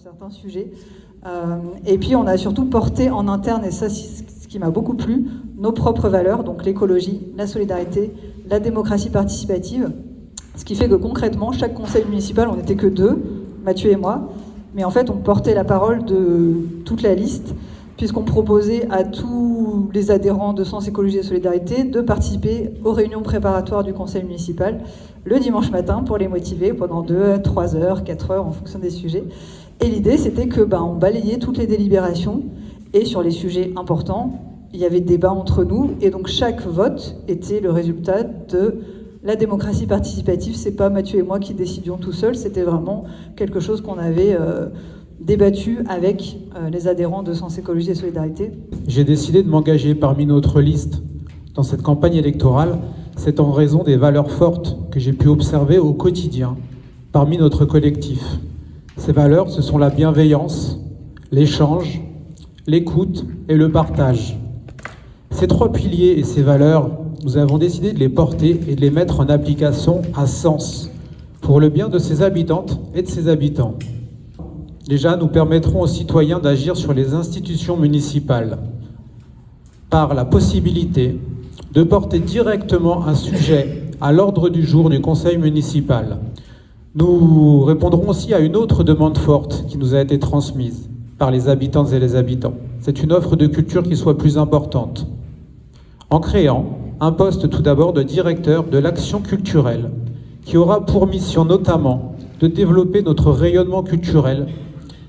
certains sujets. Et puis on a surtout porté en interne, et ça c'est ce qui m'a beaucoup plu, nos propres valeurs, donc l'écologie, la solidarité, la démocratie participative. Ce qui fait que concrètement, chaque conseil municipal, on n'était que 2, Mathieu et moi, mais en fait on portait la parole de toute la liste, puisqu'on proposait à tous les adhérents de Sens Écologie et Solidarité de participer aux réunions préparatoires du conseil municipal le dimanche matin pour les motiver pendant 2, 3 heures, 4 heures en fonction des sujets. Et l'idée, c'était que on balayait toutes les délibérations et sur les sujets importants, il y avait débat entre nous et donc chaque vote était le résultat de la démocratie participative. C'est pas Mathieu et moi qui décidions tout seuls, c'était vraiment quelque chose qu'on avait débattu avec les adhérents de Sens Écologie et Solidarité. J'ai décidé de m'engager parmi notre liste dans cette campagne électorale. C'est en raison des valeurs fortes que j'ai pu observer au quotidien parmi notre collectif. Ces valeurs, ce sont la bienveillance, l'échange, l'écoute et le partage. Ces 3 piliers et ces valeurs, nous avons décidé de les porter et de les mettre en application à Sens pour le bien de ses habitantes et de ses habitants. Déjà, nous permettrons aux citoyens d'agir sur les institutions municipales par la possibilité de porter directement un sujet à l'ordre du jour du conseil municipal. Nous répondrons aussi à une autre demande forte qui nous a été transmise par les habitantes et les habitants. C'est une offre de culture qui soit plus importante. En créant un poste tout d'abord de directeur de l'action culturelle, qui aura pour mission notamment de développer notre rayonnement culturel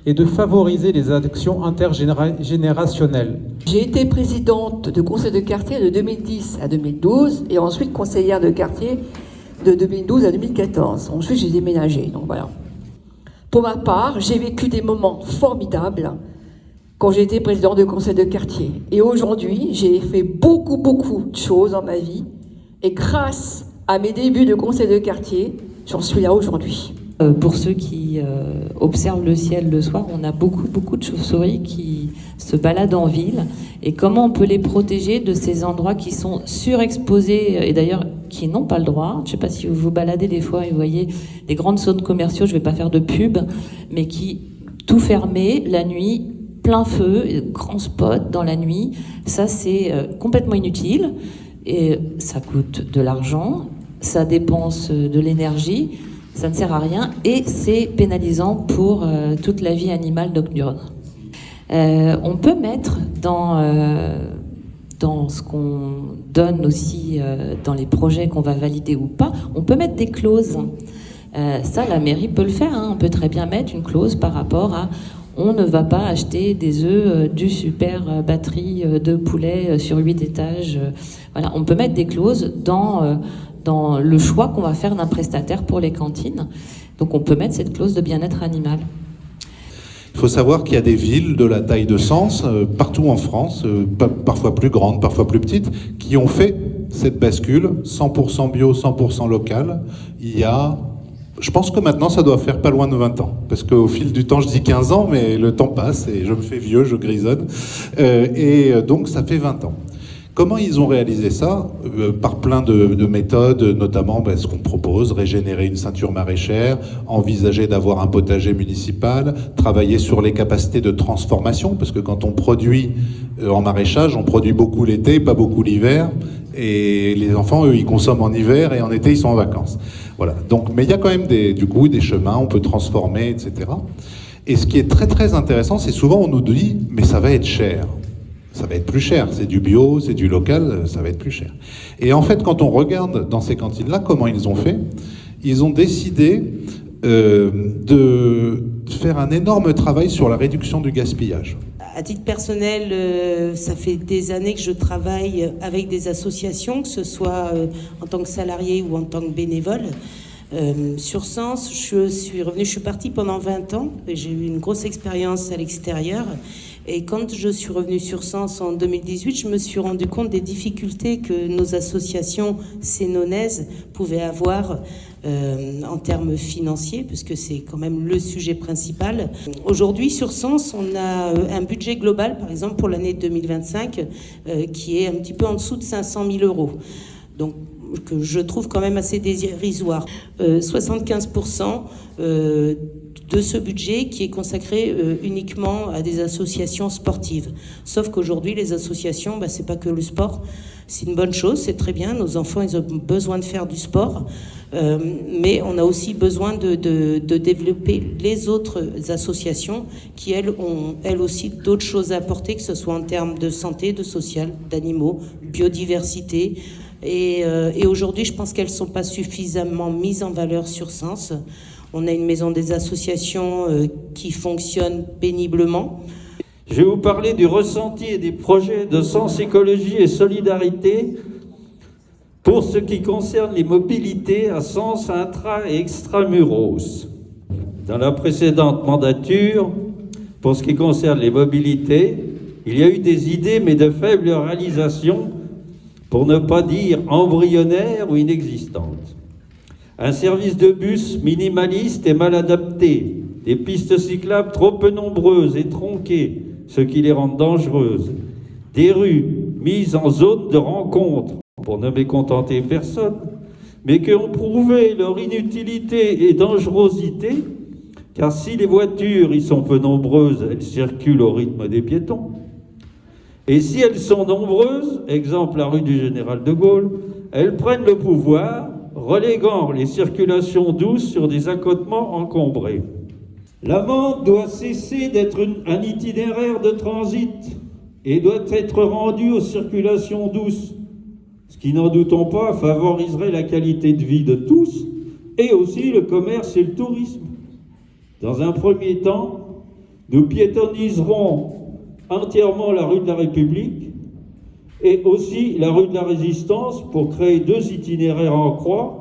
et de favoriser les actions intergénérationnelles. J'ai été présidente de conseil de quartier de 2010 à 2012 et ensuite conseillère de quartier de 2012 à 2014. Ensuite, j'ai déménagé, donc voilà. Pour ma part, j'ai vécu des moments formidables quand j'étais présidente de conseil de quartier. Et aujourd'hui, j'ai fait beaucoup de choses dans ma vie. Et grâce à mes débuts de conseil de quartier, j'en suis là aujourd'hui. Pour ceux qui observent le ciel le soir, on a beaucoup de chauves-souris qui se baladent en ville. Et comment on peut les protéger de ces endroits qui sont surexposés et d'ailleurs qui n'ont pas le droit. Je ne sais pas si vous vous baladez des fois et vous voyez des grandes zones commerciaux, je ne vais pas faire de pub, mais qui tout fermé la nuit, plein feu, grands spots dans la nuit. Ça, c'est complètement inutile et ça coûte de l'argent, ça dépense de l'énergie. Ça ne sert à rien et c'est pénalisant pour toute la vie animale nocturne. On peut mettre dans ce qu'on donne aussi dans les projets qu'on va valider ou pas, on peut mettre des clauses. Ça, la mairie peut le faire. On peut très bien mettre une clause par rapport à on ne va pas acheter des œufs du super batterie de poulet sur 8 étages. Voilà, on peut mettre des clauses dans le choix qu'on va faire d'un prestataire pour les cantines. Donc on peut mettre cette clause de bien-être animal. Il faut savoir qu'il y a des villes de la taille de Sens, partout en France, parfois plus grandes, parfois plus petites, qui ont fait cette bascule 100% bio, 100% local. Je pense que maintenant ça doit faire pas loin de 20 ans, parce qu'au fil du temps je dis 15 ans, mais le temps passe et je me fais vieux, je grisonne, et donc ça fait 20 ans. Comment ils ont réalisé ça ? Par plein de méthodes, notamment ce qu'on propose, régénérer une ceinture maraîchère, envisager d'avoir un potager municipal, travailler sur les capacités de transformation, parce que quand on produit en maraîchage, on produit beaucoup l'été, pas beaucoup l'hiver, et les enfants, eux, ils consomment en hiver et en été, ils sont en vacances. Voilà. Donc, mais il y a quand même des chemins, on peut transformer, etc. Et ce qui est très très intéressant, c'est souvent on nous dit, mais ça va être cher. Ça va être plus cher, c'est du bio, c'est du local, ça va être plus cher. Et en fait, quand on regarde dans ces cantines-là, comment ils ont fait, ils ont décidé de faire un énorme travail sur la réduction du gaspillage. À titre personnel, ça fait des années que je travaille avec des associations, que ce soit en tant que salarié ou en tant que bénévole. Sur Sens, je suis partie pendant 20 ans, et j'ai eu une grosse expérience à l'extérieur. Et quand je suis revenue sur Sens en 2018, je me suis rendu compte des difficultés que nos associations sénonaises pouvaient avoir en termes financiers, puisque c'est quand même le sujet principal. Aujourd'hui, sur Sens, on a un budget global, par exemple, pour l'année 2025, qui est un petit peu en dessous de 500 000 euros. Donc, que je trouve quand même assez dérisoire. 75% de ce budget qui est consacré uniquement à des associations sportives. Sauf qu'aujourd'hui, les associations, c'est pas que le sport. C'est une bonne chose, c'est très bien. Nos enfants, ils ont besoin de faire du sport. Mais on a aussi besoin de développer les autres associations qui, elles, ont elles aussi d'autres choses à apporter, que ce soit en termes de santé, de social, d'animaux, biodiversité. Et aujourd'hui, je pense qu'elles ne sont pas suffisamment mises en valeur sur Sens. On a une maison des associations qui fonctionne péniblement. Je vais vous parler du ressenti et des projets de Sens Écologie et Solidarité pour ce qui concerne les mobilités à Sens intra et extramuros. Dans la précédente mandature, pour ce qui concerne les mobilités, il y a eu des idées mais de faible réalisation, pour ne pas dire embryonnaires ou inexistantes. Un service de bus minimaliste et mal adapté, des pistes cyclables trop peu nombreuses et tronquées, ce qui les rend dangereuses, des rues mises en zone de rencontre, pour ne mécontenter personne, mais qui ont prouvé leur inutilité et dangerosité, car si les voitures y sont peu nombreuses, elles circulent au rythme des piétons. Et si elles sont nombreuses, exemple la rue du Général de Gaulle, elles prennent le pouvoir, reléguant les circulations douces sur des accotements encombrés. La Mande doit cesser d'être un itinéraire de transit et doit être rendue aux circulations douces, ce qui, n'en doutons pas, favoriserait la qualité de vie de tous et aussi le commerce et le tourisme. Dans un premier temps, nous piétonniserons entièrement la rue de la République et aussi la rue de la Résistance pour créer 2 itinéraires en croix